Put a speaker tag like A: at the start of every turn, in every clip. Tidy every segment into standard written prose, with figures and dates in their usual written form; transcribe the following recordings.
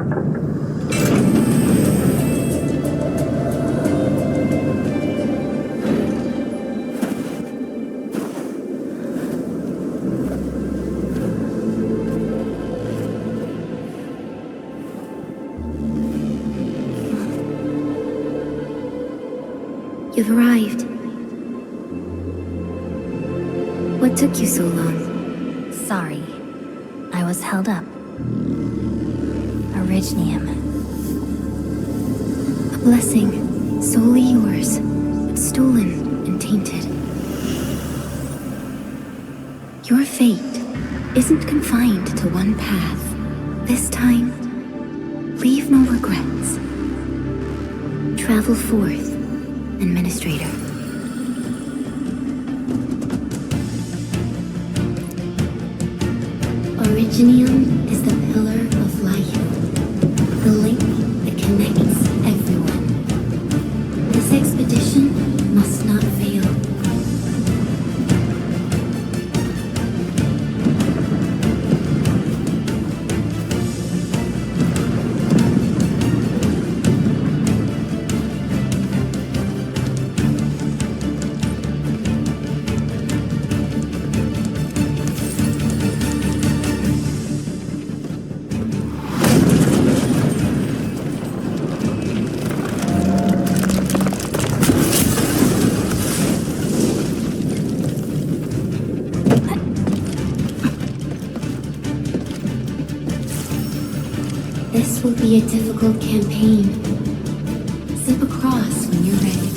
A: You've arrived. What took you so long?
B: Sorry. I was held up. Originium.
A: A blessing, solely yours, but stolen and tainted. Your fate isn't confined to one path. This time, leave no regrets. Travel forth, Administrator. Originium is the pillar of life, the link that connects everyone. This expedition must not fail. This will be a difficult campaign. Zip across when you're ready.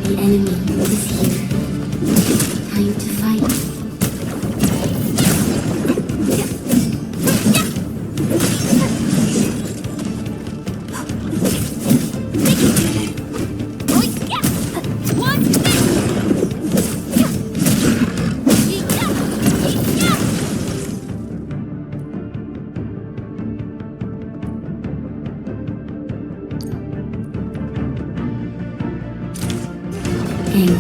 A: The enemy is here. Time to fight. Angry,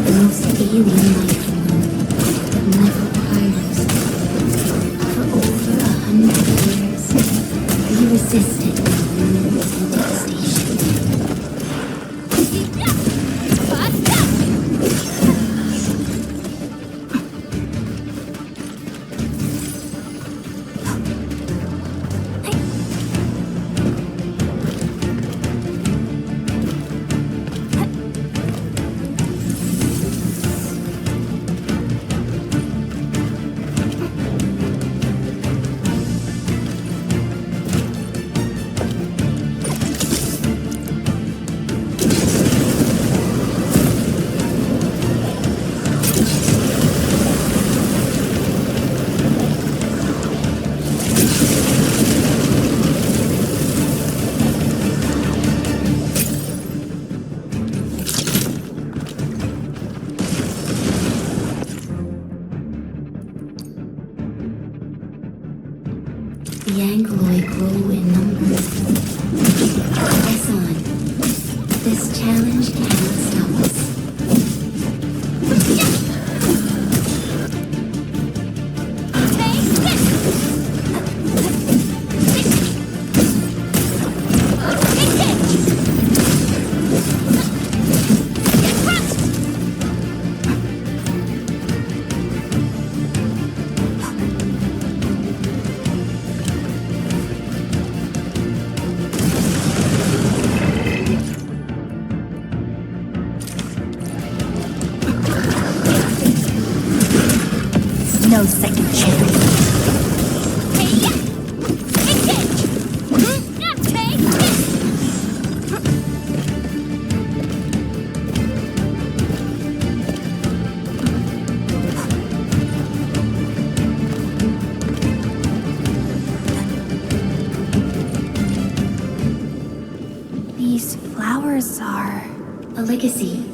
A: the most alien life form that never tires. For over 100 years, we resisted ruins and devastation. The Angloi grow in numbers. Press on. This challenge cannot stop us.
B: Yours are...
A: A legacy,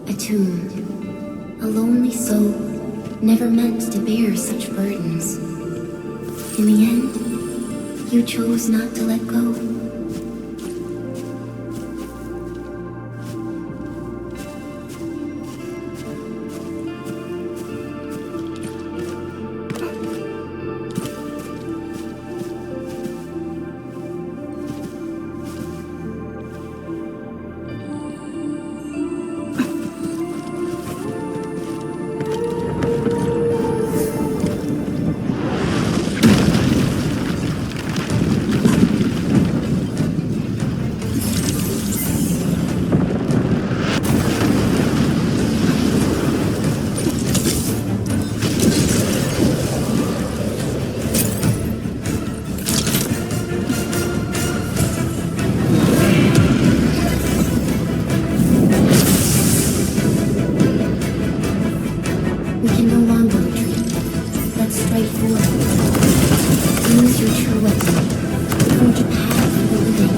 A: a tomb, a lonely soul, never meant to bear such burdens. In the end, you chose not to let go. We can no longer retreat. Let's strike forward. Use your true weapon. Forge a path for the living.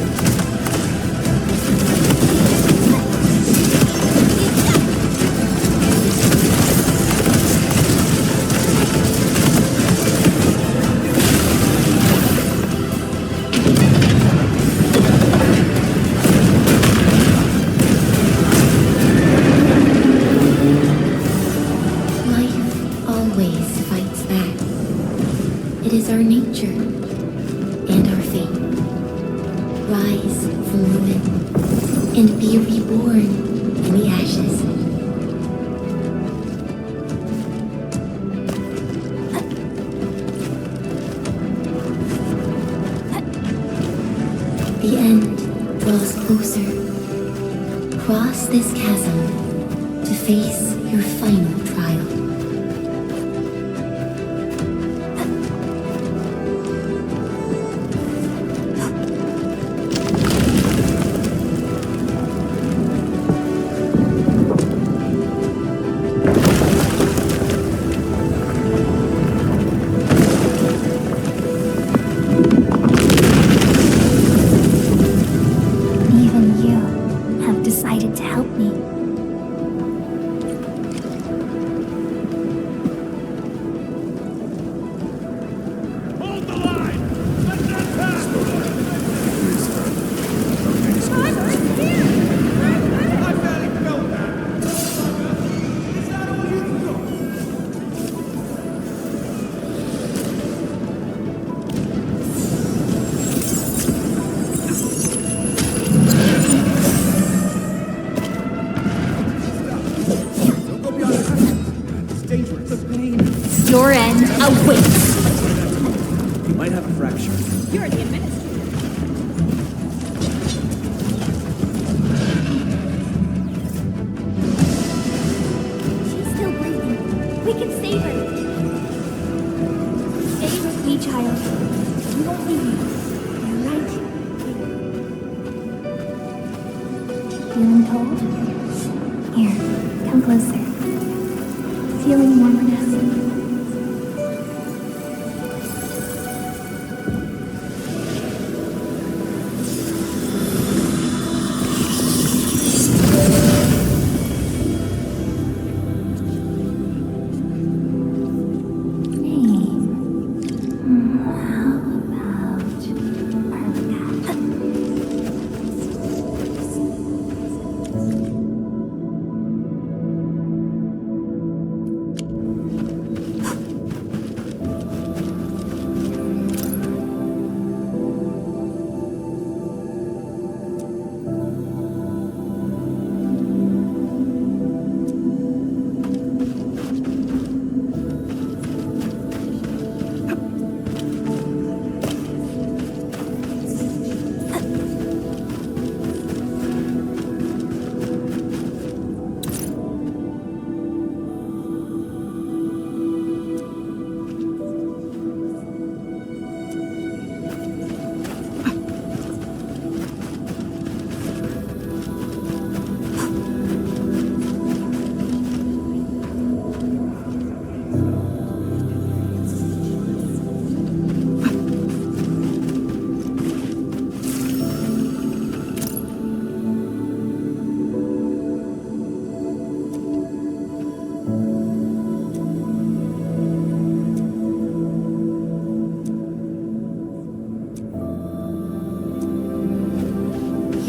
A: It is our nature and our fate. Rise from ruin and be reborn in the ashes. The end draws closer. Cross this chasm to face your final trial.
B: Decided to help me.
C: Hold the line! Let that pass! I barely felt that! Is that all you've got?
B: Your end awaits.
D: You might have a fracture.
E: You're the administrator.
B: She's still breathing. We can save her. Stay with me, child. We won't leave you. You're right. Feeling cold? Here, come closer. Feeling warmer now?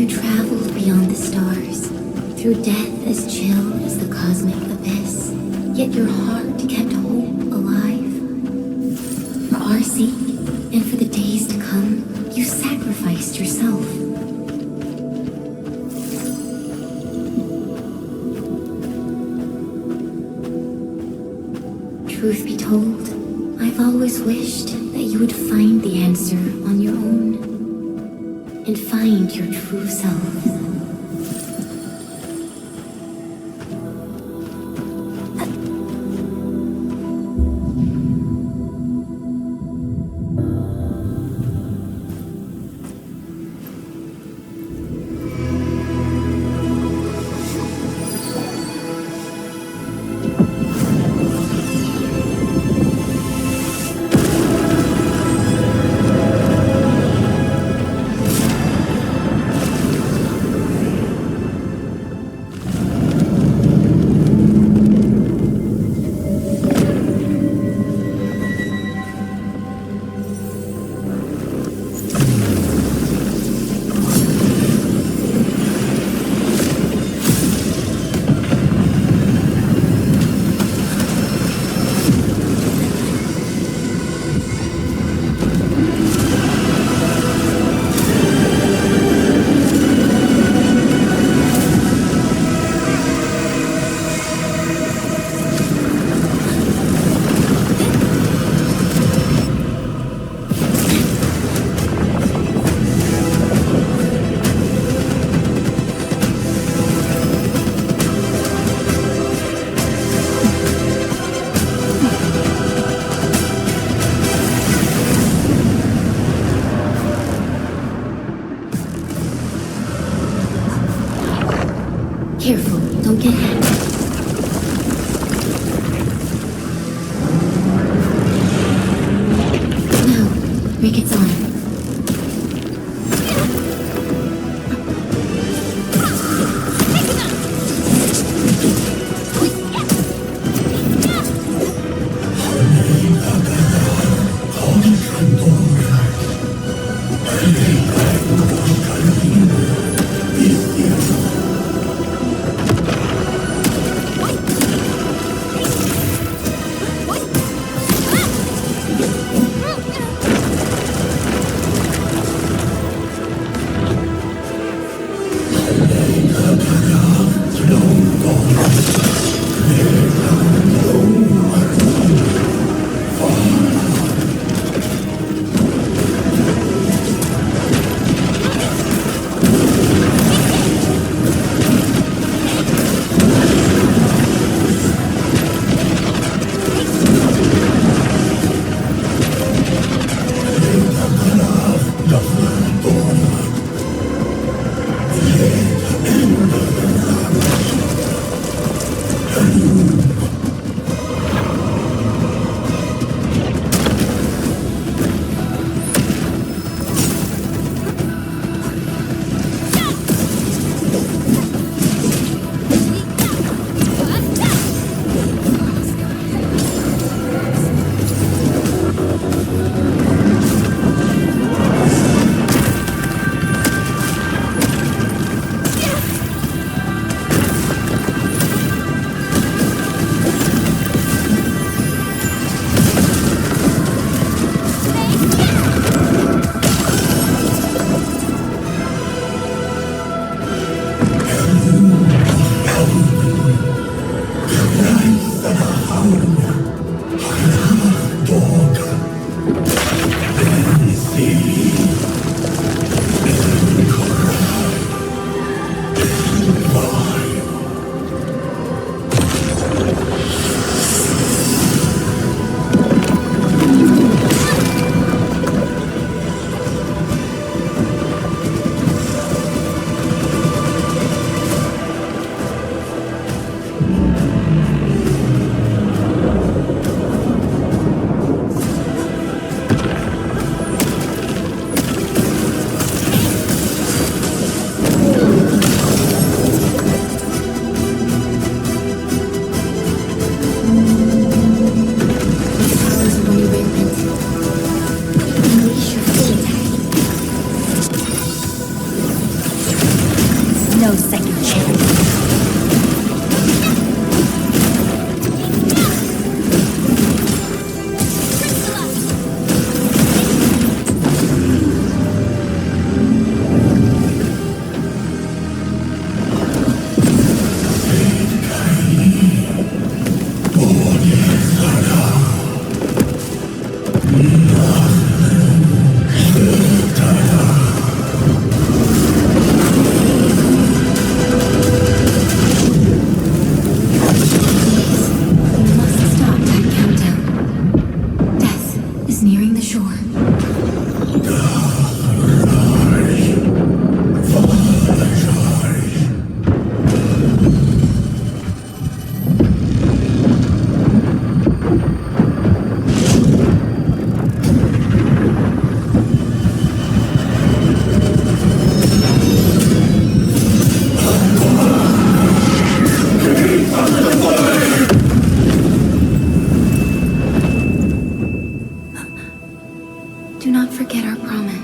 A: You traveled beyond the stars, through death as chill as the cosmic abyss. Yet your heart kept hope alive. For our sake, and for the days to come, you sacrificed yourself. Truth be told, I've always wished that you would find the answer on your own. And find your true self.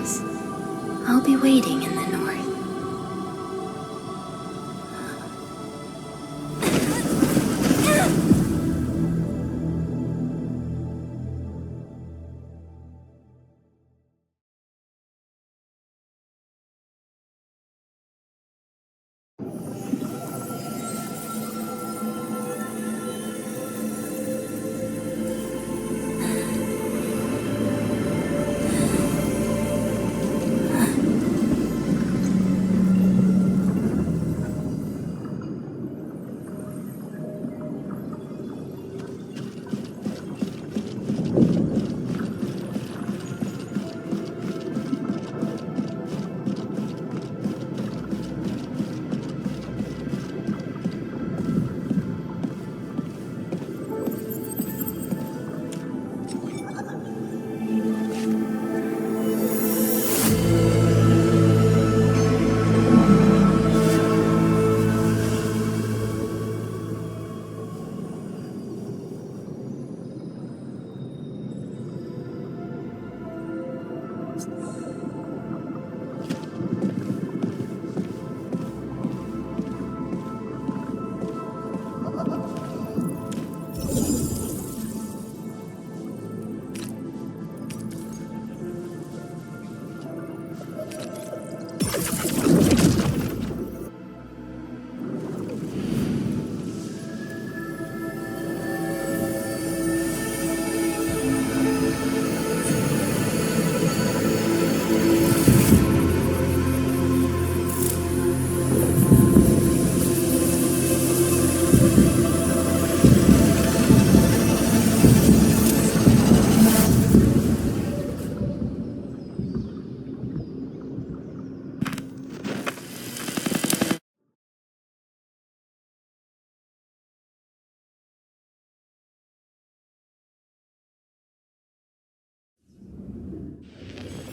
A: promise. I'll be waiting in the north.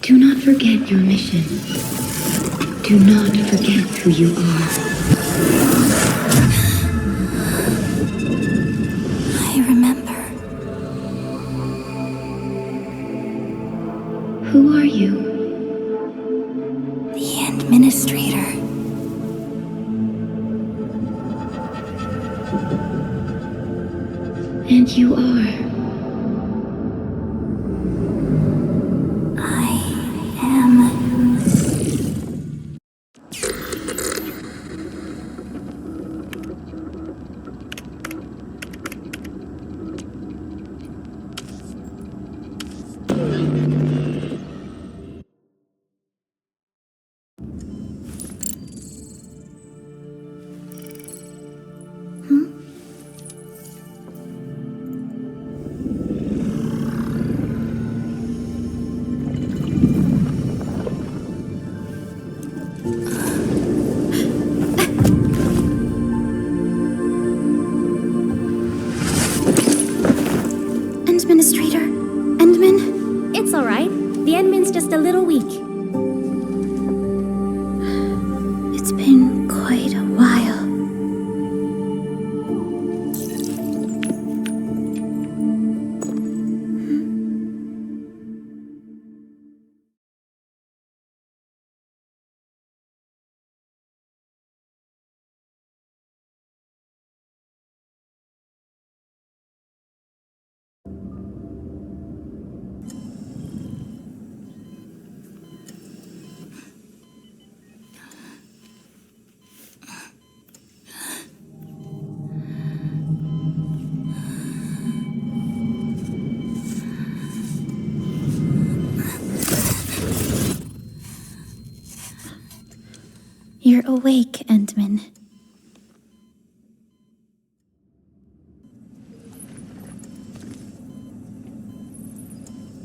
A: Do not forget your mission. Do not forget who you are.
B: I remember.
A: Who are you?
B: The administrator.
A: And you are.
B: I am. Administrator? Endman?
E: It's all right. The Endman's just a little weak.
B: It's been quite a while. You're awake, Endman.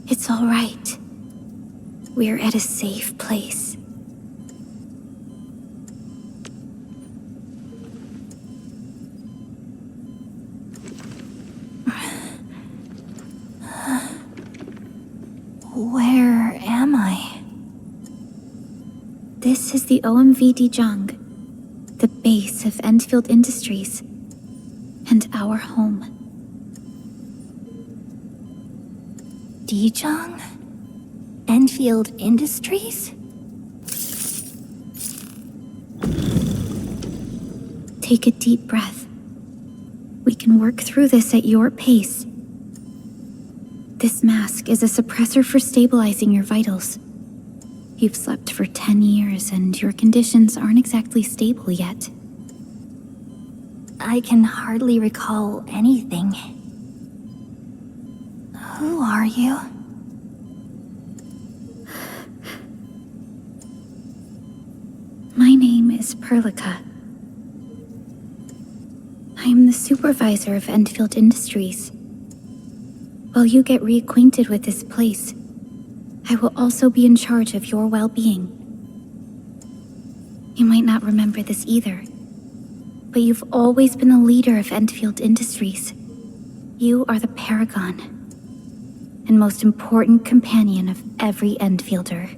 B: It's all right. We're at a safe place. Where am I? This is the OMV Dijong, the base of Endfield Industries, and our home. Dijong?
A: Enfield Industries?
B: Take a deep breath. We can work through this at your pace. This mask is a suppressor for stabilizing your vitals. You've slept for 10 years and your conditions aren't exactly stable yet.
A: I can hardly recall anything. Who are you?
B: My name is Perlica. I am the supervisor of Endfield Industries. While you get reacquainted with this place, I will also be in charge of your well-being. You might not remember this either, but you've always been the leader of Endfield Industries. You are the paragon and most important companion of every Endfielder.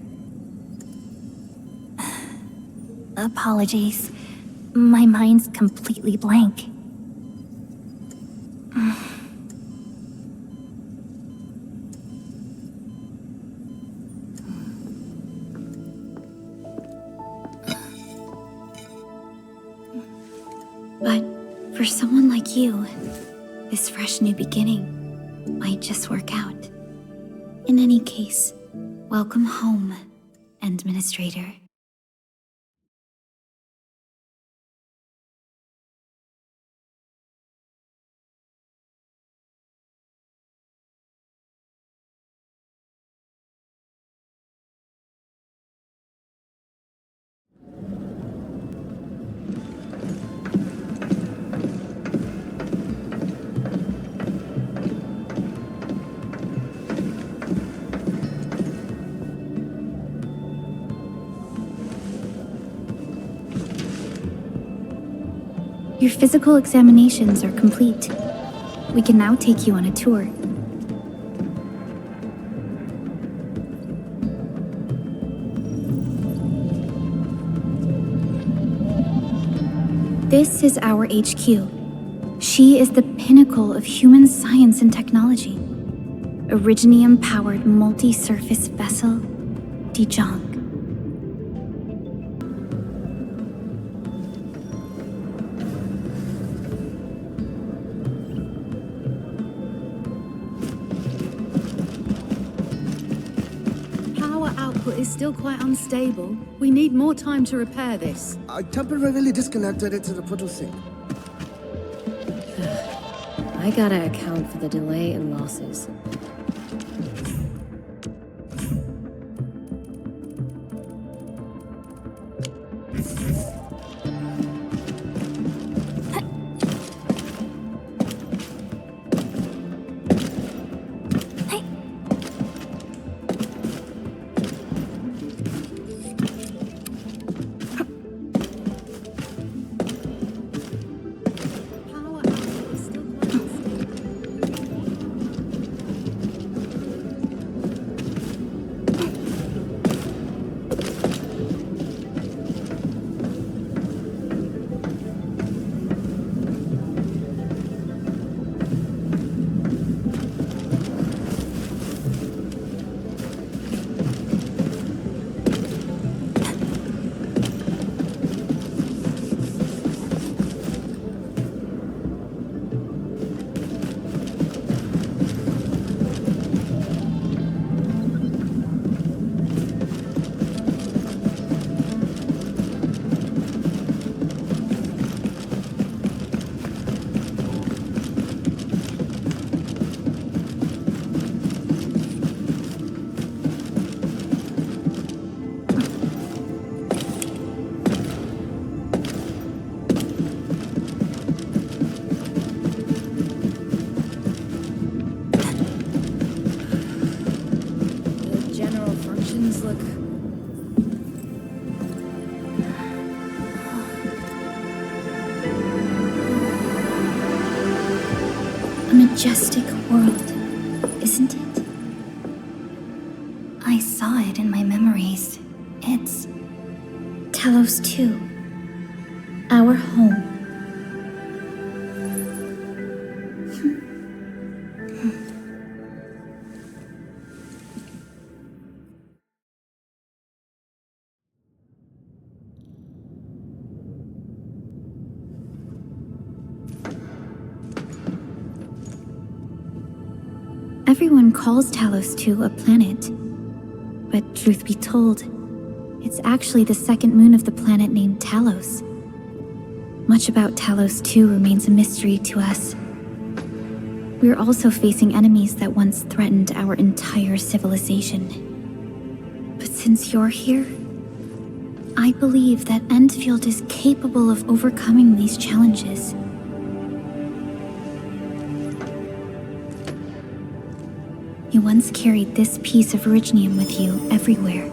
A: Apologies. My mind's completely blank.
B: But for someone like you, this fresh new beginning might just work out. In any case, welcome home, Administrator. Your physical examinations are complete. We can now take you on a tour. This is our HQ. She is the pinnacle of human science and technology. Originium-powered multi-surface vessel, Dijong.
F: Power output is still quite unstable. We need more time to repair this.
G: I temporarily disconnected it to the portal sync.
H: I gotta account for the delay and losses.
F: Power output is still quite unstable. The general functions look...
B: A majestic world, isn't it?
A: I saw it in my memories. It's...
B: Talos 2. Our home. everyone calls Talos 2 a planet. But truth be told, it's actually the second moon of the planet named Talos. Much about Talos 2 remains a mystery to us. We're also facing enemies that once threatened our entire civilization. But since you're here, I believe that Endfield is capable of overcoming these challenges. You once carried this piece of Originium with you everywhere.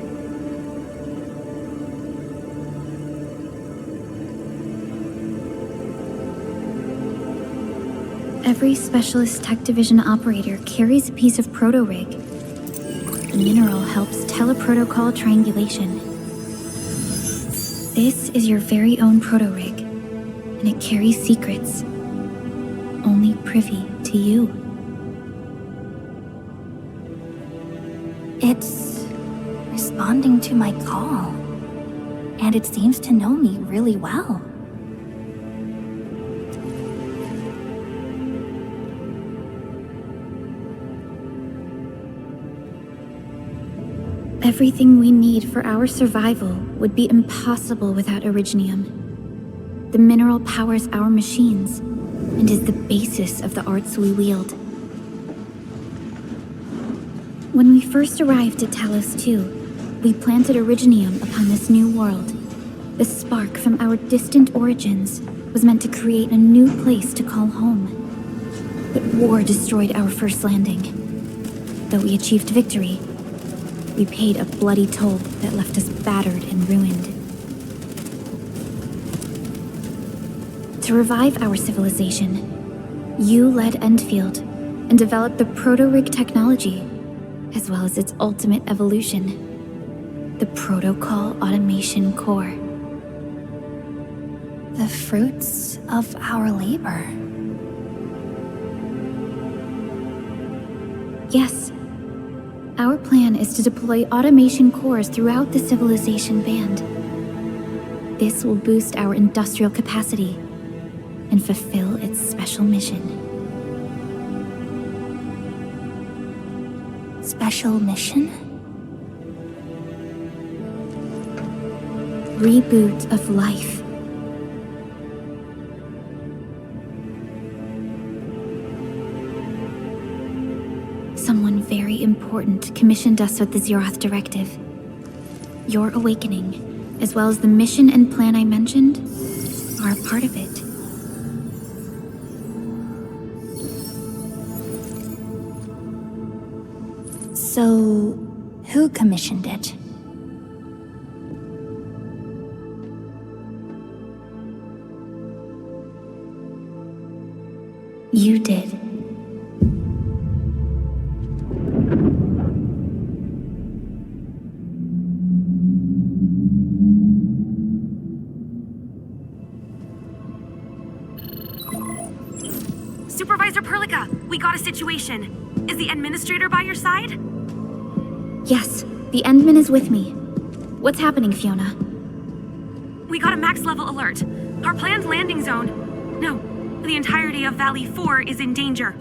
B: Every Specialist Tech Division operator carries a piece of proto-rig. The mineral helps teleprotocol triangulation. This is your very own proto-rig, and it carries secrets only privy to you.
I: It's responding to my call, and it seems to know me really well.
B: Everything we need for our survival would be impossible without Originium. The mineral powers our machines, and is the basis of the arts we wield. When we first arrived at Talos 2, we planted Originium upon this new world. The spark from our distant origins was meant to create a new place to call home. But war destroyed our first landing. Though we achieved victory, we paid a bloody toll that left us battered and ruined. To revive our civilization, you led Endfield and developed the proto-rig technology, as well as its ultimate evolution, the Protocol Automation Core.
I: The fruits of our labor.
B: Yes. Our plan is to deploy automation cores throughout the civilization band. This will boost our industrial capacity and fulfill its special mission.
I: Special mission?
B: Reboot of life. Someone very important commissioned us with the Zeroth Directive. Your awakening, as well as the mission and plan I mentioned, are a part of it.
I: So, who commissioned it?
B: You did.
J: Supervisor Perlica, we got a situation. Is the administrator by your side?
B: Yes, the Endman is with me. What's happening, Fiona?
J: We got a max level alert. Our planned landing zone. No, the entirety of Valley 4 is in danger.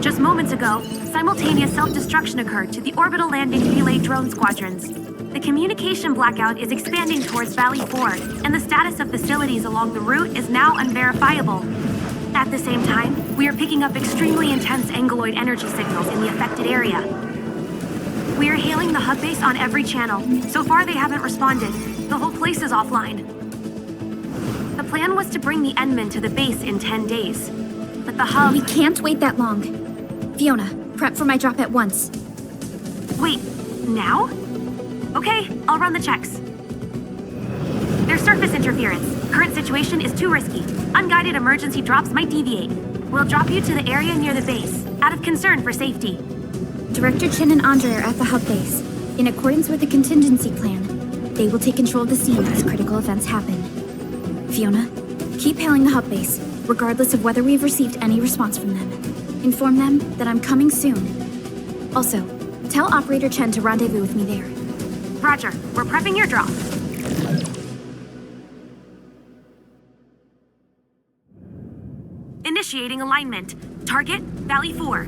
J: Just moments ago, simultaneous self-destruction occurred to the orbital landing relay drone squadrons. The communication blackout is expanding towards Valley 4, and the status of facilities along the route is now unverifiable. At the same time, we are picking up extremely intense angeloid energy signals in the affected area. We are hailing the hub base on every channel. So far, they haven't responded. The whole place is offline. The plan was to bring the Endman to the base in 10 days. But the hub...
B: We can't wait that long. Fiona, prep for my drop at once.
J: Wait, now? Okay, I'll run the checks. There's surface interference. Current situation is too risky. Unguided emergency drops might deviate. We'll drop you to the area near the base, out of concern for safety.
B: Director Chen and Andre are at the hub base. In accordance with the contingency plan, they will take control of the scene as critical events happen. Fiona, keep hailing the hub base, regardless of whether we've received any response from them. Inform them that I'm coming soon. Also, tell Operator Chen to rendezvous with me there.
J: Roger, we're prepping your drop. Initiating alignment. Target, Valley 4.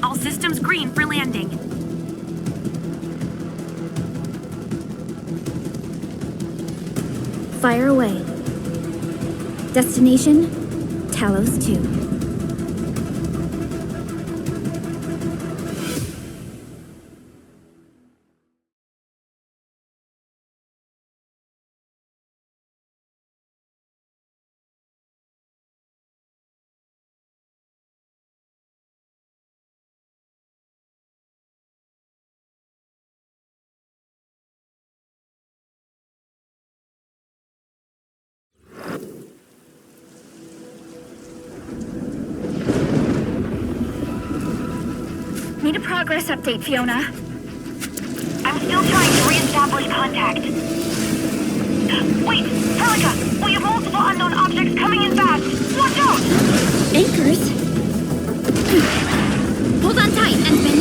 J: All systems green for landing.
B: Fire away. Destination, Talos 2.
I: Need a progress update, Fiona.
J: I'm still trying to re-establish contact. Wait, Helica, we have multiple unknown objects coming in fast. Watch out!
B: Anchors? Hold on tight, Endman.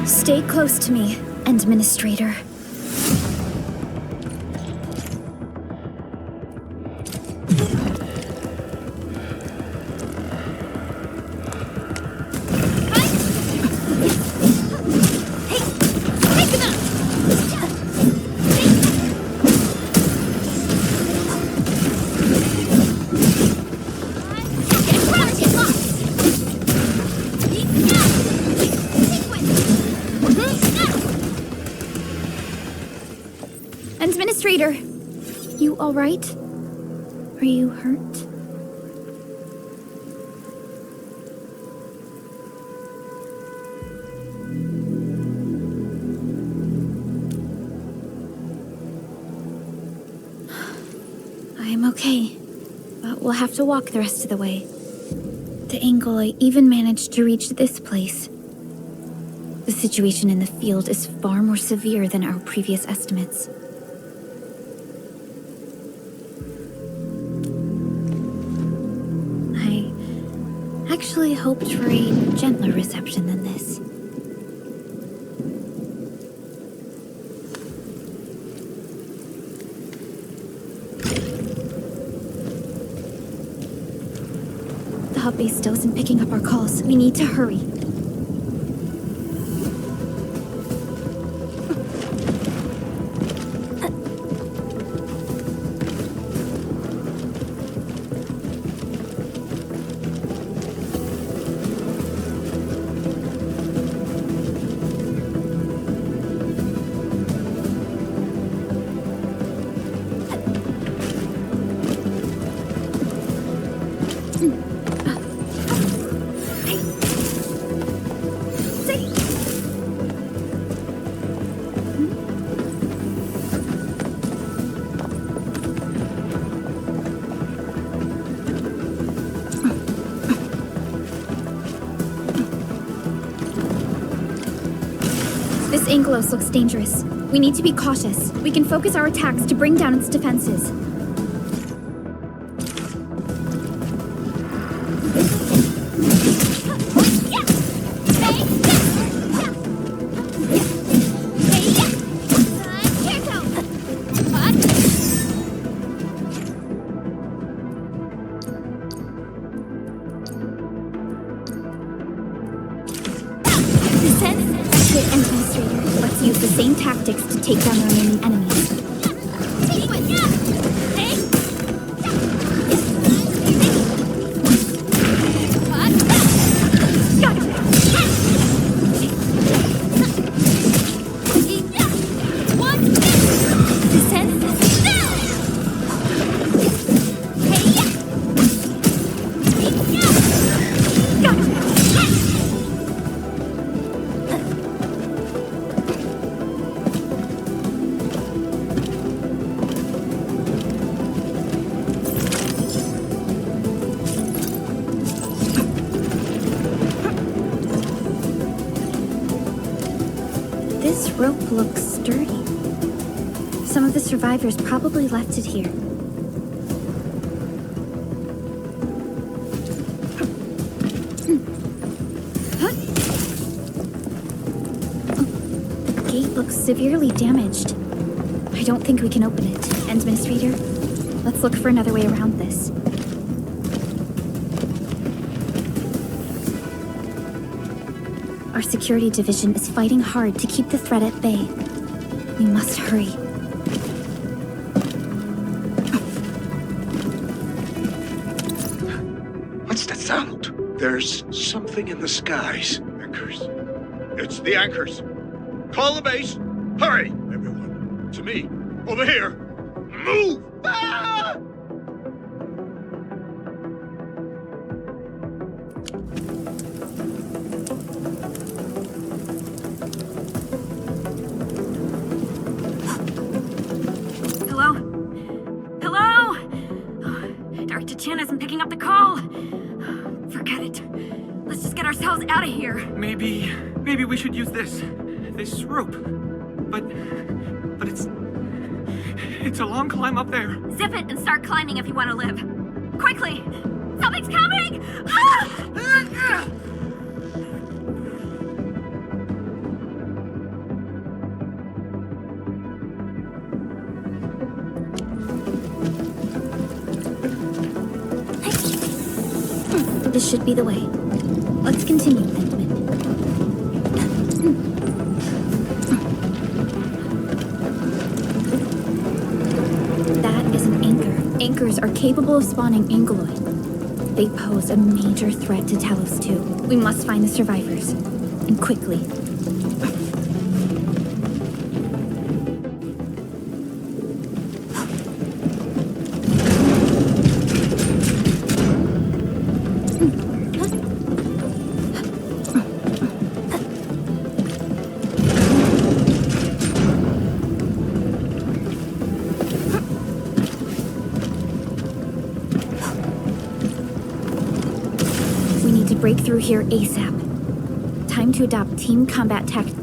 B: Stay close to me, Administrator. Administrator, you all right? Are you hurt? I'm okay, but we'll have to walk the rest of the way. The angle I even managed to reach this place. The situation in the field is far more severe than our previous estimates. I actually hoped for a gentler reception than this. The hub base still isn't picking up our calls. We need to hurry. This Angelos looks dangerous. We need to be cautious. We can focus our attacks to bring down its defenses. Administrator, let's use the same tactics to take down the remaining enemies. This rope looks sturdy. Some of the survivors probably left it here. The gate looks severely damaged. I don't think we can open it. Administrator, let's look for another way around this. Our security division is fighting hard to keep the threat at bay. We must hurry.
K: What's that sound?
L: There's something in the skies.
K: Anchors. It's the anchors. Call the base. Hurry, everyone. To me. Over here. Move! Ah!
J: Hello? Hello? Dr. Chin isn't picking up the call. Forget it. Let's just get ourselves out of here.
C: Maybe we should use this rope. But it's a long climb up there.
J: Zip it and start climbing if you want to live. Quickly! Something's coming! Ah!
B: This should be the way. Let's continue, Endman. That is an anchor. Anchors are capable of spawning Angeloid. They pose a major threat to Talos 2. We must find the survivors. And quickly. Break through here ASAP. Time to adopt team combat tactics.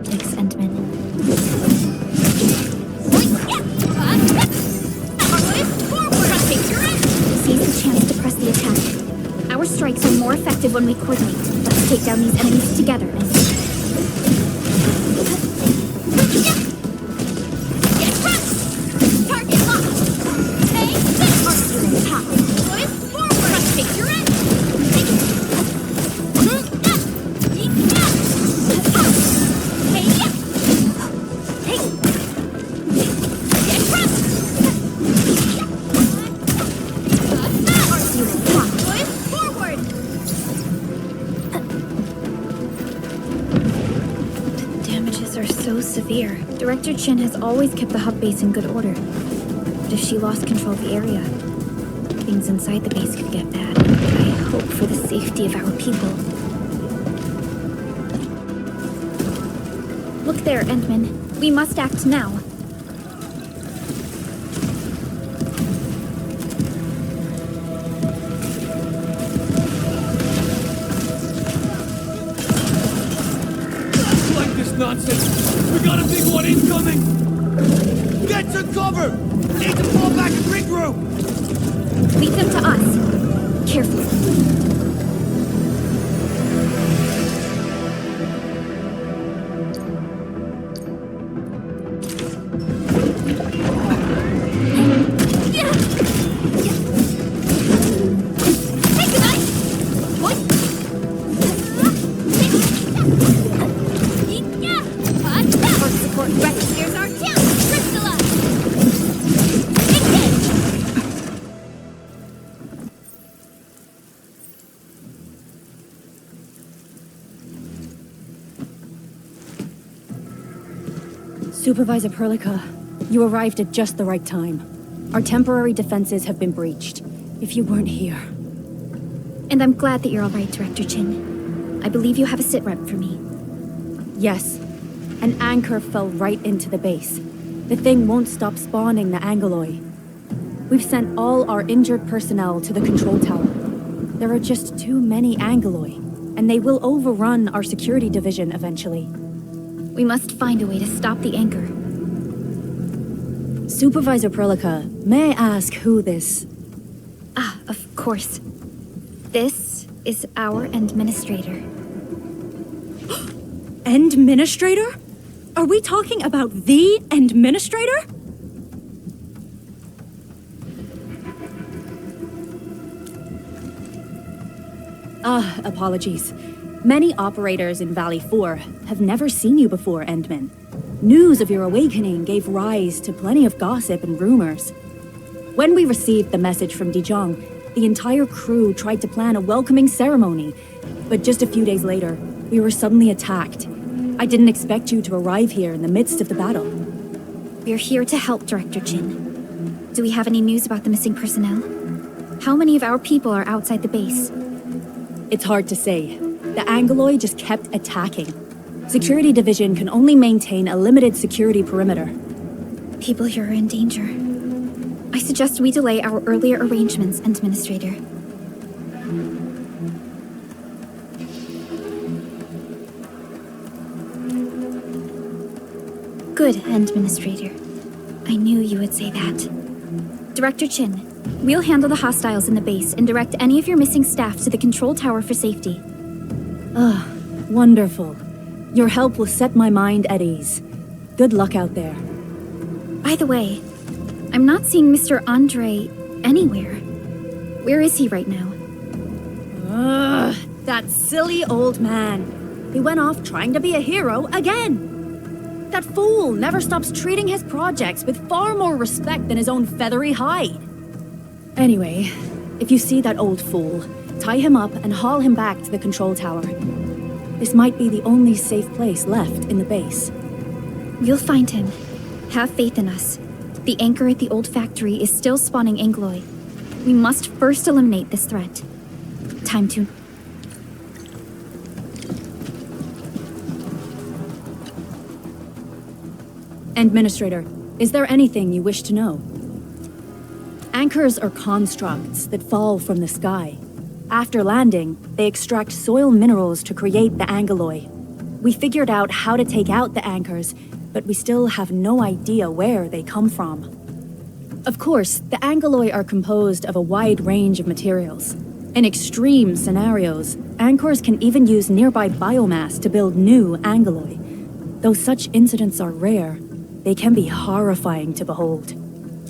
B: Thanks, Endman. Seize the chance to press the attack. Our strikes are more effective when we coordinate. Let's take down these enemies together, Endman. Severe. Director Chin has always kept the hub base in good order. But if she lost control of the area, things inside the base could get bad. I hope for the safety of our people. Look there, Endman. We must act now.
C: Like this nonsense. We got a big one incoming!
L: Get to cover! Need to fall back and regroup!
B: Lead them to us. Carefully.
H: Supervisor Perlica, you arrived at just the right time. Our temporary defenses have been breached. If you weren't here...
B: And I'm glad that you're all right, Director Chin. I believe you have a sitrep for me.
H: Yes. An anchor fell right into the base. The thing won't stop spawning the Angeloi. We've sent all our injured personnel to the control tower. There are just too many Angoloi, and they will overrun our security division eventually.
B: We must find a way to stop the anchor.
H: Supervisor Perlica, may I ask who this...
B: Ah, of course. This is our administrator.
H: Administrator? Are we talking about the administrator? Apologies. Many operators in Valley 4 have never seen you before, Endman. News of your awakening gave rise to plenty of gossip and rumors. When we received the message from Dijon, the entire crew tried to plan a welcoming ceremony, but just a few days later, we were suddenly attacked. I didn't expect you to arrive here in the midst of the battle.
B: We're here to help, Director Chin. Do we have any news about the missing personnel? How many of our people are outside the base?
H: It's hard to say. The Angoloi just kept attacking. Security Division can only maintain a limited security perimeter.
B: People here are in danger. I suggest we delay our earlier arrangements, Administrator. Good, Administrator. I knew you would say that. Director Chin, we'll handle the hostiles in the base and direct any of your missing staff to the control tower for safety.
H: Wonderful. Your help will set my mind at ease. Good luck out there.
B: By the way, I'm not seeing Mr. Andre anywhere. Where is he right now?
H: That silly old man. He went off trying to be a hero again. That fool never stops treating his projects with far more respect than his own feathery hide. Anyway, if you see that old fool, tie him up and haul him back to the control tower. This might be the only safe place left in the base.
B: We'll find him. Have faith in us. The anchor at the old factory is still spawning Angoloi. We must first eliminate this threat. Time to...
H: Administrator, is there anything you wish to know? Anchors are constructs that fall from the sky. After landing, they extract soil minerals to create the Angoloi. We figured out how to take out the anchors, but we still have no idea where they come from. Of course, the Angoloi are composed of a wide range of materials. In extreme scenarios, anchors can even use nearby biomass to build new Angoloi. Though such incidents are rare, they can be horrifying to behold.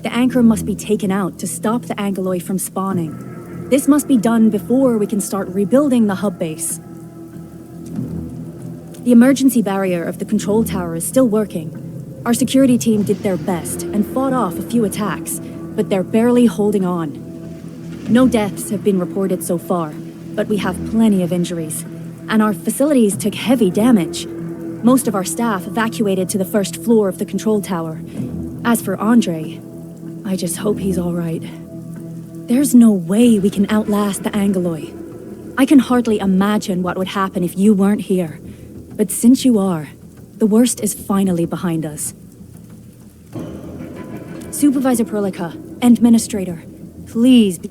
H: The anchor must be taken out to stop the Angoloi from spawning. This must be done before we can start rebuilding the hub base. The emergency barrier of the control tower is still working. Our security team did their best and fought off a few attacks, but they're barely holding on. No deaths have been reported so far, but we have plenty of injuries, and our facilities took heavy damage. Most of our staff evacuated to the first floor of the control tower. As for Andre, I just hope he's all right. There's no way we can outlast the Angoloi. I can hardly imagine what would happen if you weren't here. But since you are, the worst is finally behind us. Supervisor Perlica, Administrator, please be...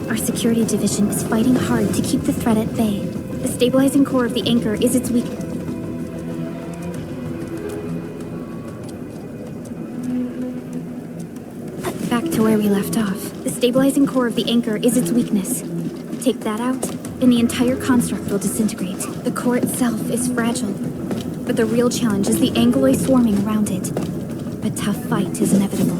B: Our security division is fighting hard to keep the threat at bay. The stabilizing core of the anchor is its weak... Back to where we left off. The stabilizing core of the anchor is its weakness. Take that out, and the entire construct will disintegrate. The core itself is fragile, but the real challenge is the Angoloi swarming around it. A tough fight is inevitable.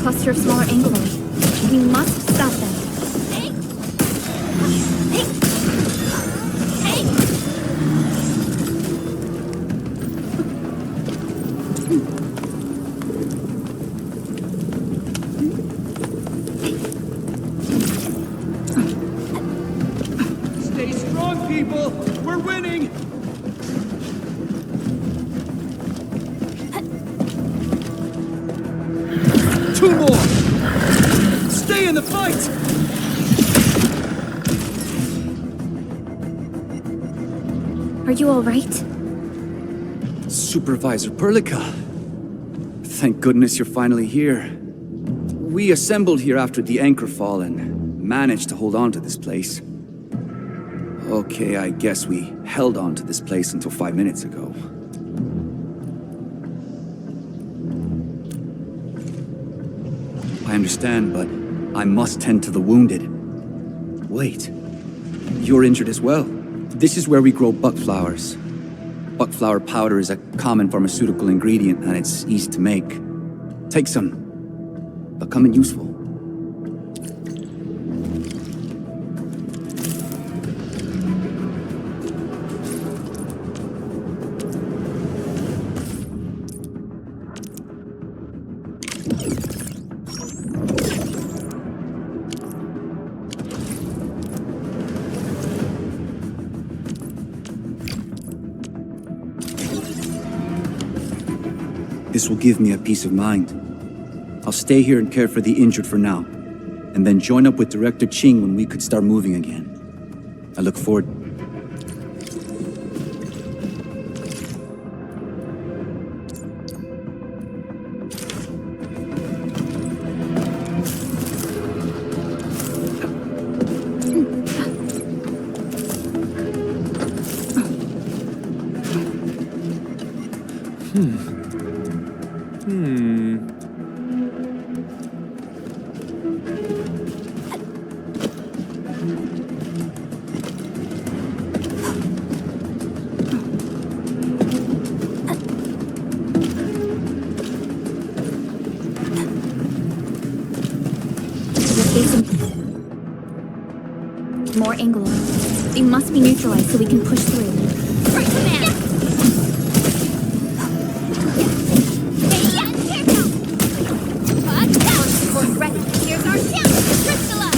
B: cluster of smaller angleroi. We must stop them.
D: Stay strong, people! We're winning! Two more! Stay in the fight!
B: Are you all right?
D: Supervisor Perlica. Thank goodness you're finally here. We assembled here after the anchor fall and managed to hold on to this place. Okay, I guess we held on to this place until 5 minutes ago. I understand, but I must tend to the wounded. Wait, you're injured as well. This is where we grow buckflowers. Buckflower powder is a common pharmaceutical ingredient and it's easy to make. Take some. They'll come in useful. This will give me a peace of mind. I'll stay here and care for the injured for now, and then join up with Director Ching when we could start moving again. I look forward.
B: More angleroi. They must be neutralized so we can push through.
E: Right command! Ready. Here's our chance! Crystallize!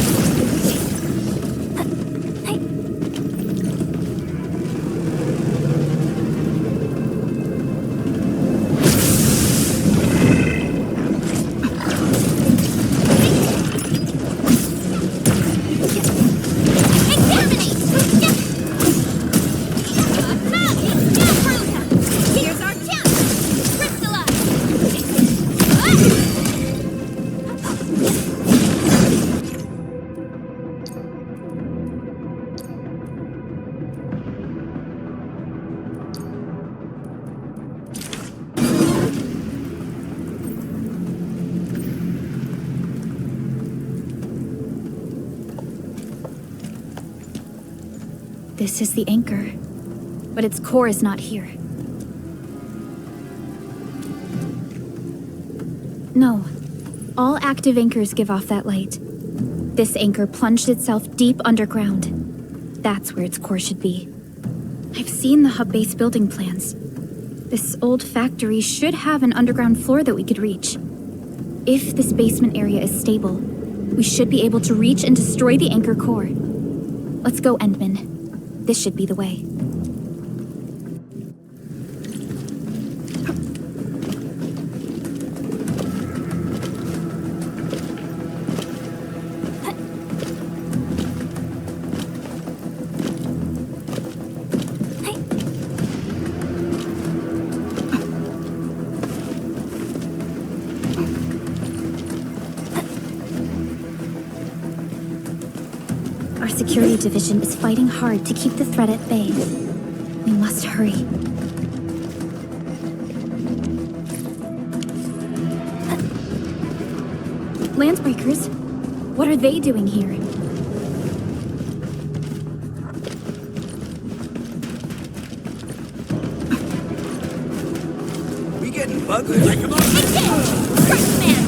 B: This is the anchor, but its core is not here. No, all active anchors give off that light. This anchor plunged itself deep underground. That's where its core should be. I've seen the hub base building plans. This old factory should have an underground floor that we could reach. If this basement area is stable, we should be able to reach and destroy the anchor core. Let's go, Endman. This should be the way. Our security division is fighting hard to keep the threat at bay. We must hurry. Landsbreakers? What are they doing here?
L: We getting buggered?
E: First man!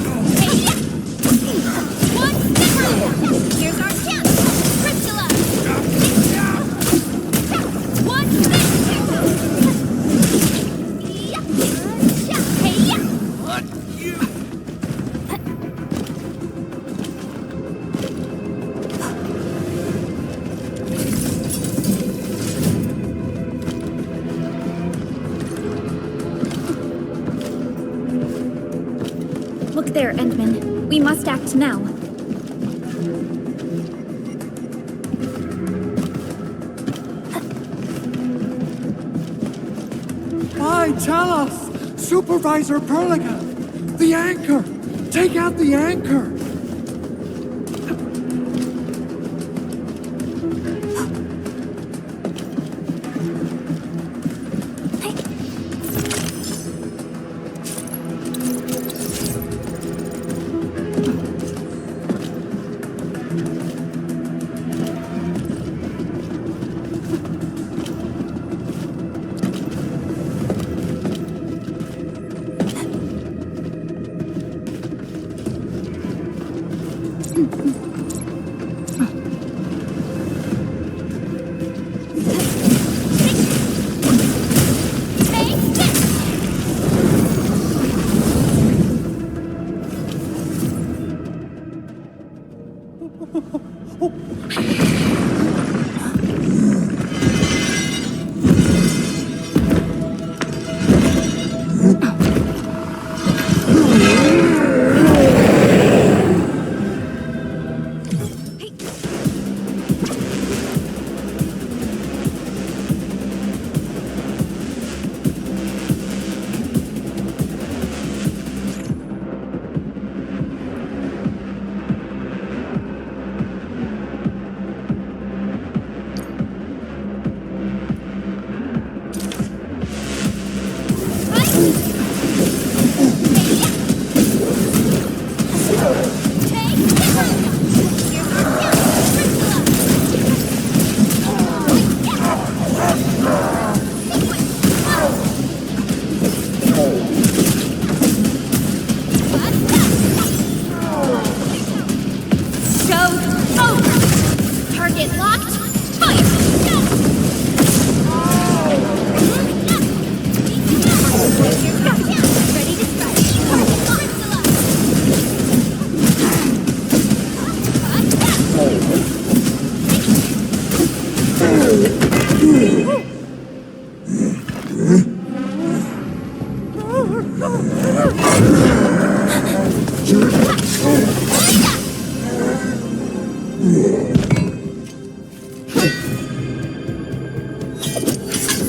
B: There, Endman. We must act now.
L: Fine, tell us! Supervisor Perlica! The anchor! Take out the anchor!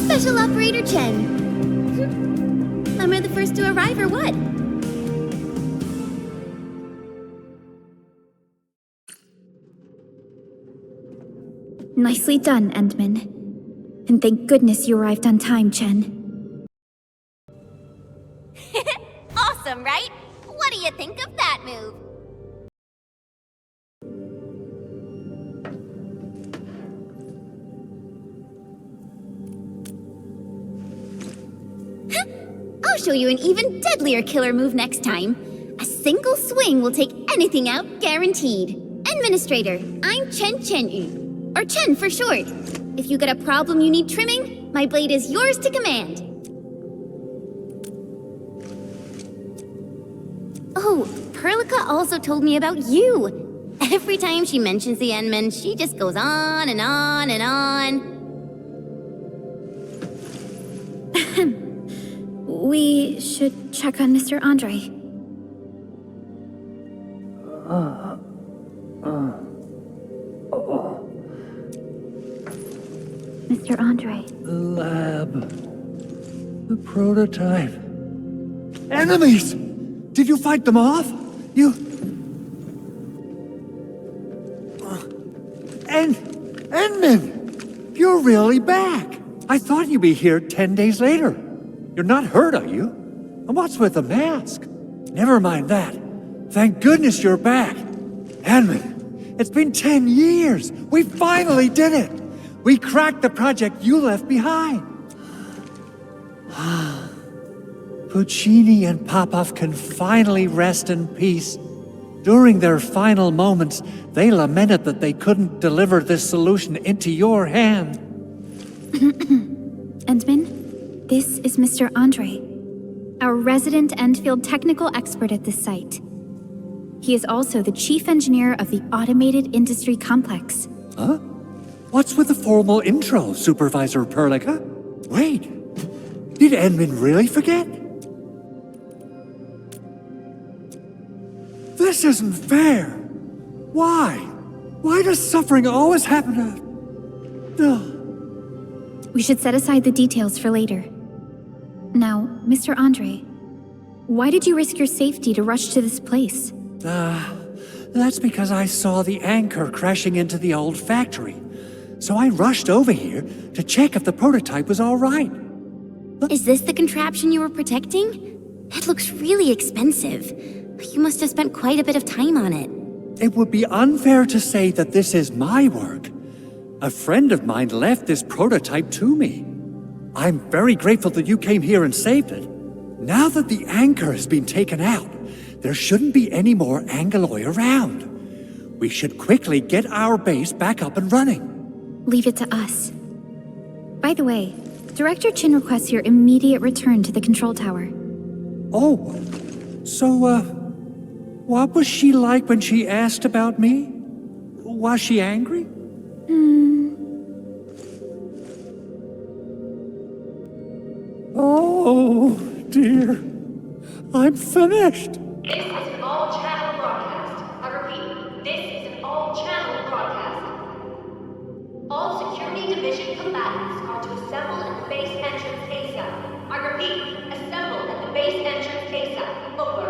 A: Special Operator Chen. Am I the first to arrive or what?
B: Nicely done, Endman. And thank goodness you arrived on time, Chen.
E: Awesome, right? What do you think of that move?
A: I'll show you an even deadlier killer move next time. A single swing will take anything out, guaranteed. Administrator, I'm Chen Chen-yu, or Chen for short. If you got a problem you need trimming, my blade is yours to command. Oh, Perlica also told me about you. Every time she mentions the Endman, she just goes on and on and on.
B: We should check on Mr. Andre. Mr. Andre.
L: The lab. The prototype. Enemies! Did you fight them off? You... Endman! You're really back! I thought you'd be here 10 days later. You're not hurt, are you? And what's with the mask? Never mind that. Thank goodness you're back. Endman, it's been 10 years. We finally did it. We cracked the project you left behind. Puccini and Popov can finally rest in peace. During their final moments, they lamented that they couldn't deliver this solution into your hand.
B: Endman, this is Mr. Andre, our resident Endfield technical expert at this site. He is also the chief engineer of the Automated Industry Complex.
L: Huh? What's with the formal intro, Supervisor Perlica? Wait, did Endman really forget? This isn't fair. Why? Why does suffering always happen to... Ugh.
B: We should set aside the details for later. Now, Mr. Andre, why did you risk your safety to rush to this place?
L: That's because I saw the anchor crashing into the old factory. So I rushed over here to check if the prototype was all right.
A: Is this the contraption you were protecting? It looks really expensive. You must have spent quite a bit of time on it.
L: It would be unfair to say that this is my work. A friend of mine left this prototype to me. I'm very grateful that you came here and saved it. Now that the anchor has been taken out, there shouldn't be any more Angeloi around. We should quickly get our base back up and running.
B: Leave it to us. By the way, Director Chin requests your immediate return to the control tower.
L: Oh, so, what was she like when she asked about me? Was she angry? Oh, dear. I'm finished.
J: This is an all-channel broadcast. I repeat, this is an all-channel broadcast. All Security Division combatants are to assemble at the base entrance ASAP. I repeat, assemble at the base entrance ASAP. Over.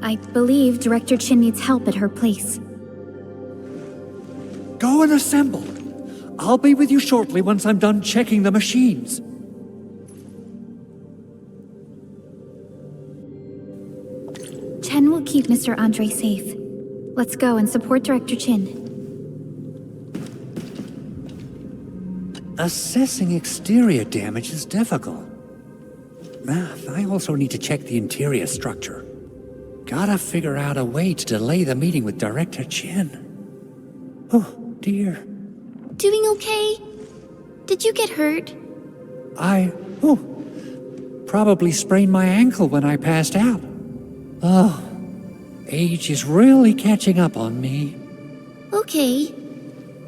B: I believe Director Chin needs help at her place.
L: Go and assemble. I'll be with you shortly once I'm done checking the machines.
B: Chen will keep Mr. Andre safe. Let's go and support Director Chin.
L: Assessing exterior damage is difficult. I also need to check the interior structure. Gotta figure out a way to delay the meeting with Director Chin. Oh, dear.
A: Doing okay? Did you get hurt?
L: Probably sprained my ankle when I passed out. Oh, age is really catching up on me.
A: Okay.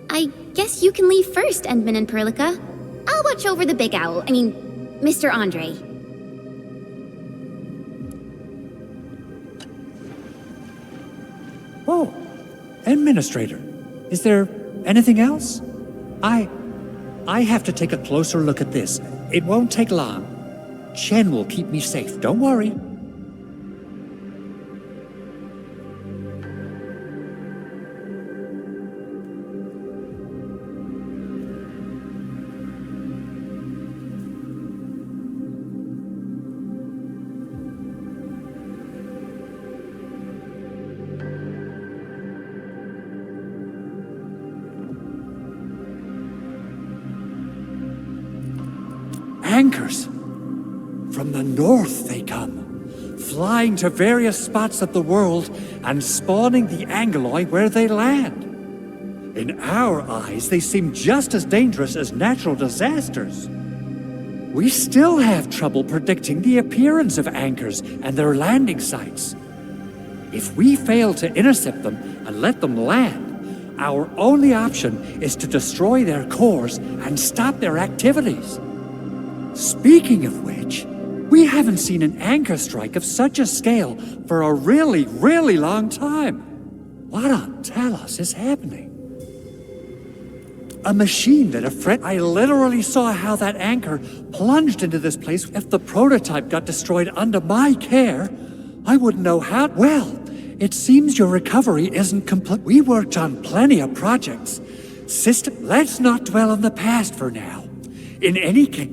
A: I guess you can leave first, Endman and Perlica. I'll watch over the Big Owl. Mr. Andre.
L: Oh, Administrator. Is there anything else? I have to take a closer look at this. It won't take long. Chen will keep me safe, don't worry. Anchors. From the north they come, flying to various spots of the world and spawning the Angeloi where they land. In our eyes, they seem just as dangerous as natural disasters. We still have trouble predicting the appearance of anchors and their landing sites. If we fail to intercept them and let them land, our only option is to destroy their cores and stop their activities. Speaking of which, we haven't seen an anchor strike of such a scale for a really, really long time. What on Talos is happening? A machine that I literally saw how that anchor plunged into this place. If the prototype got destroyed under my care, I wouldn't know how. Well, it seems your recovery isn't complete. We worked on plenty of projects. Let's not dwell on the past for now. In any case,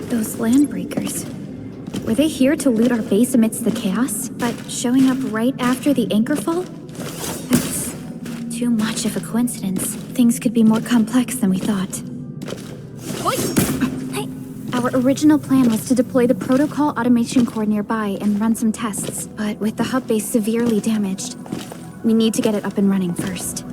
B: Those landbreakers. Were they here to loot our base amidst the chaos, but showing up right after the anchor fall? That's too much of a coincidence. Things could be more complex than we thought. Hey. Our original plan was to deploy the protocol automation core nearby and run some tests, but with the hub base severely damaged, we need to get it up and running first.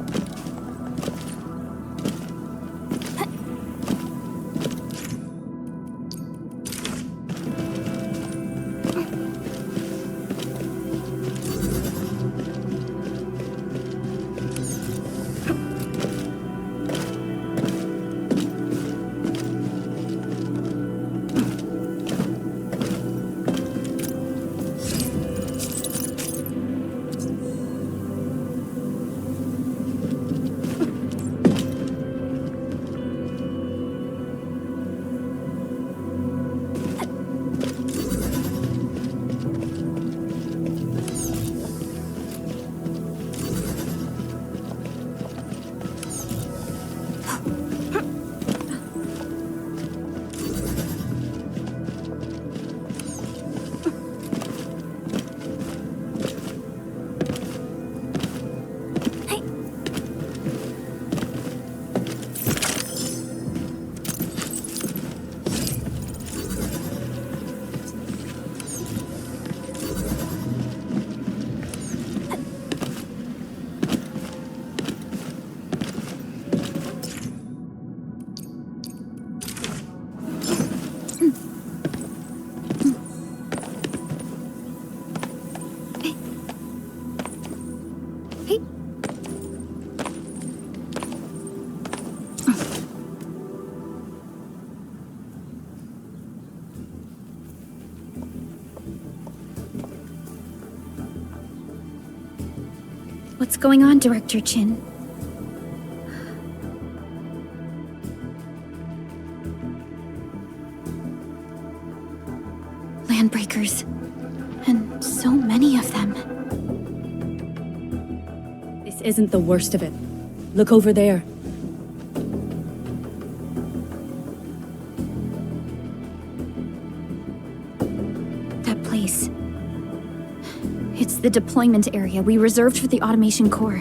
B: What's going on, Director Chin? Landbreakers. And so many of them.
H: This isn't the worst of it. Look over there.
B: That place. It's the deployment area we reserved for the automation core.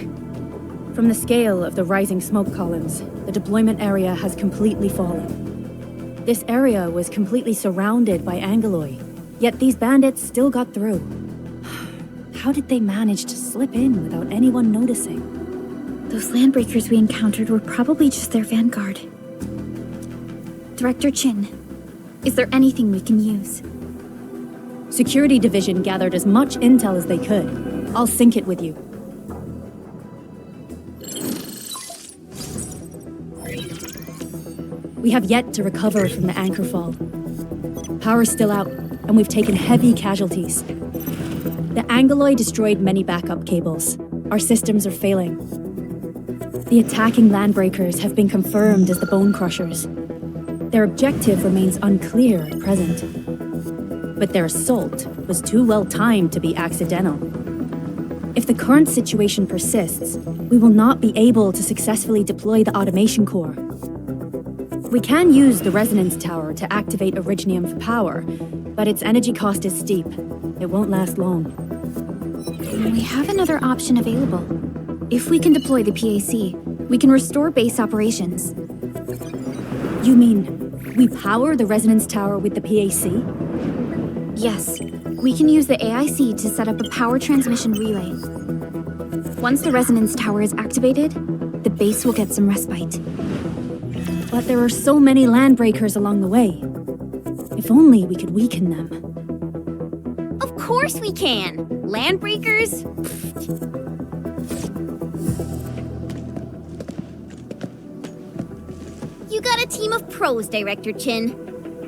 H: From the scale of the rising smoke columns, the deployment area has completely fallen. This area was completely surrounded by Angeloi, yet these bandits still got through. How did they manage to slip in without anyone noticing?
B: Those landbreakers we encountered were probably just their vanguard. Director Chin, is there anything we can use?
H: Security Division gathered as much intel as they could. I'll sync it with you. We have yet to recover from the anchor fall. Power's still out, and we've taken heavy casualties. The Angeloi destroyed many backup cables. Our systems are failing. The attacking landbreakers have been confirmed as the Bone Crushers. Their objective remains unclear at present. But their assault was too well timed to be accidental. If the current situation persists, we will not be able to successfully deploy the automation core. We can use the resonance tower to activate Originium for power, but its energy cost is steep. It won't last long.
B: We have another option available. If we can deploy the PAC, we can restore base operations.
H: You mean, we power the resonance tower with the PAC?
B: Yes, we can use the AIC to set up a power transmission relay. Once the resonance tower is activated, the base will get some respite.
H: But there are so many landbreakers along the way. If only we could weaken them.
E: Of course we can! Landbreakers? You got a team of pros, Director Chin.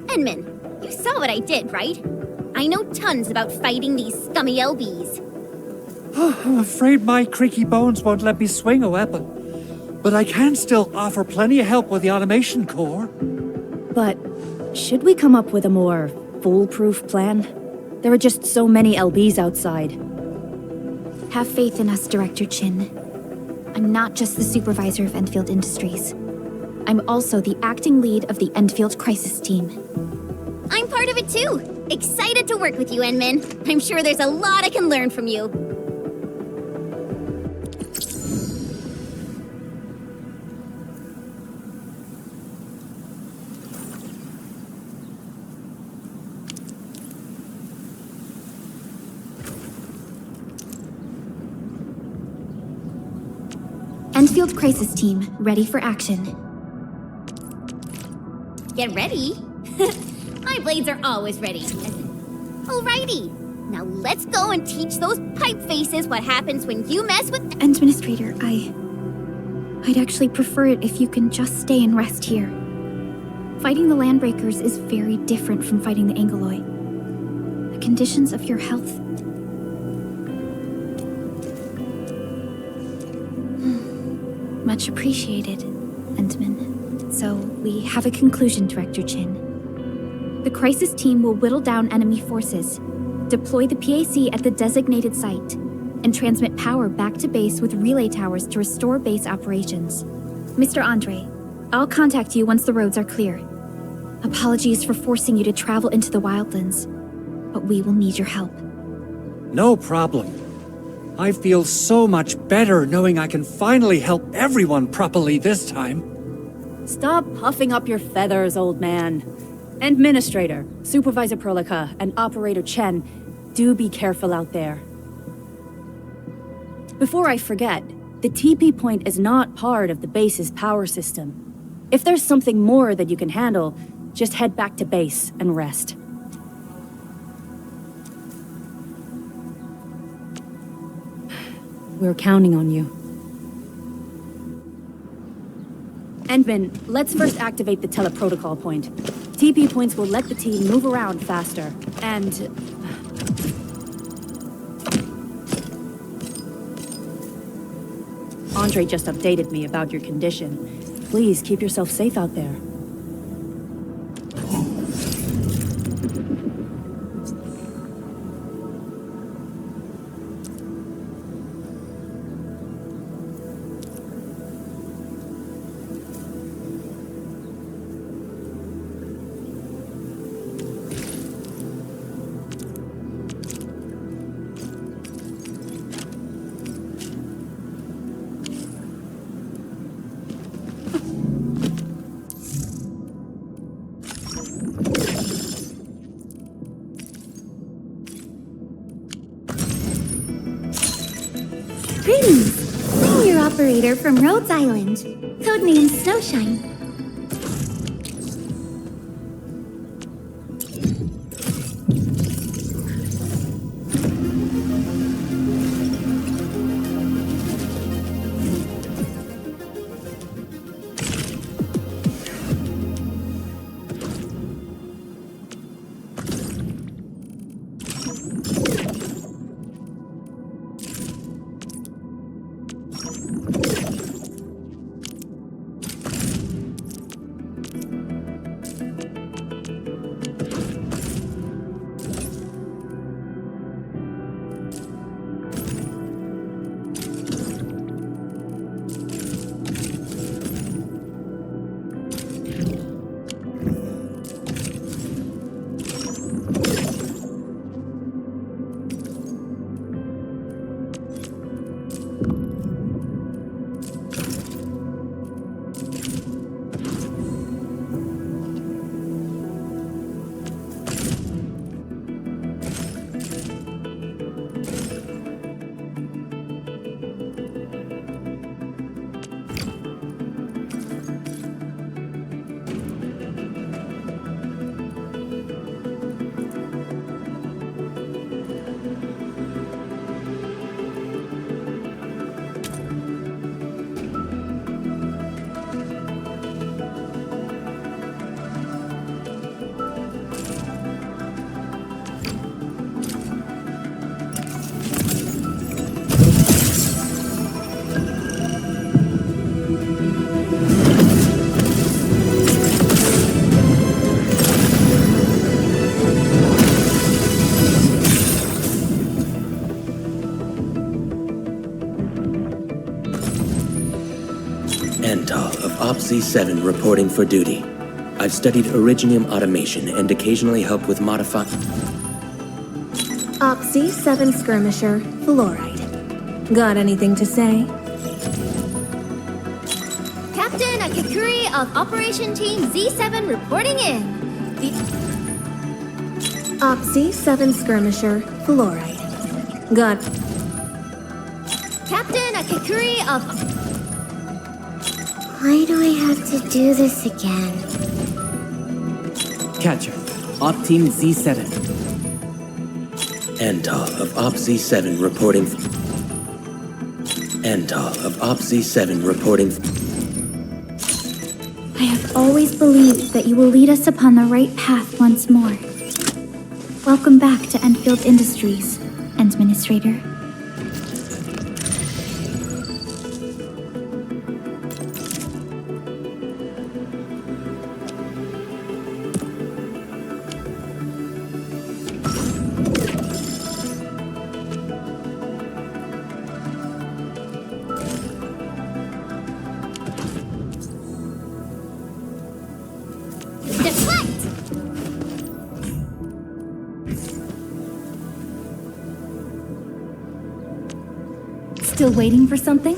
E: Enman, you saw what I did, right? I know tons about fighting these scummy LBs.
L: I'm afraid my creaky bones won't let me swing a weapon. But I can still offer plenty of help with the automation core.
H: But should we come up with a more foolproof plan? There are just so many LBs outside.
B: Have faith in us, Director Chin. I'm not just the supervisor of Endfield Industries. I'm also the acting lead of the Endfield Crisis Team.
E: I'm part of it too! Excited to work with you, Enman. I'm sure there's a lot I can learn from you.
B: Endfield Crisis Team, ready for action.
E: Get ready? My blades are always ready. Alrighty, now let's go and teach those pipe faces what happens when you mess with—
B: Administrator, I'd actually prefer it if you can just stay and rest here. Fighting the Landbreakers is very different from fighting the Angeloi. The conditions of your health— Much appreciated, Endman. So, we have a conclusion, Director Chin. The Crisis Team will whittle down enemy forces, deploy the PAC at the designated site, and transmit power back to base with relay towers to restore base operations. Mr. Andre, I'll contact you once the roads are clear. Apologies for forcing you to travel into the wildlands, but we will need your help.
L: No problem. I feel so much better knowing I can finally help everyone properly this time.
H: Stop puffing up your feathers, old man. Administrator, Supervisor Perlica, and Operator Chen, do be careful out there. Before I forget, the TP point is not part of the base's power system. If there's something more that you can handle, just head back to base and rest. We're counting on you. Endman, let's first activate the teleprotocol point. TP points will let the team move around faster, and... Andre just updated me about your condition. Please keep yourself safe out there.
A: Greetings! I'm your operator from Rhodes Island, codenamed Snowshine.
M: Z7 reporting for duty. I've studied Originium automation and occasionally help with modifying...
N: Z7 Skirmisher, Fluoride. Got anything to say?
E: Captain Akakuri of Operation Team Z7 reporting in. The
N: Z7 Skirmisher, Fluoride. Got...
E: Captain Akakuri of...
A: Why do I have to do this again?
O: Catcher, Op Team Z7.
M: Antal of Op Z7 reporting... Antal of Op Z7 reporting...
B: I have always believed that you will lead us upon the right path once more. Welcome back to Endfield Industries, Administrator.
H: Still waiting for something?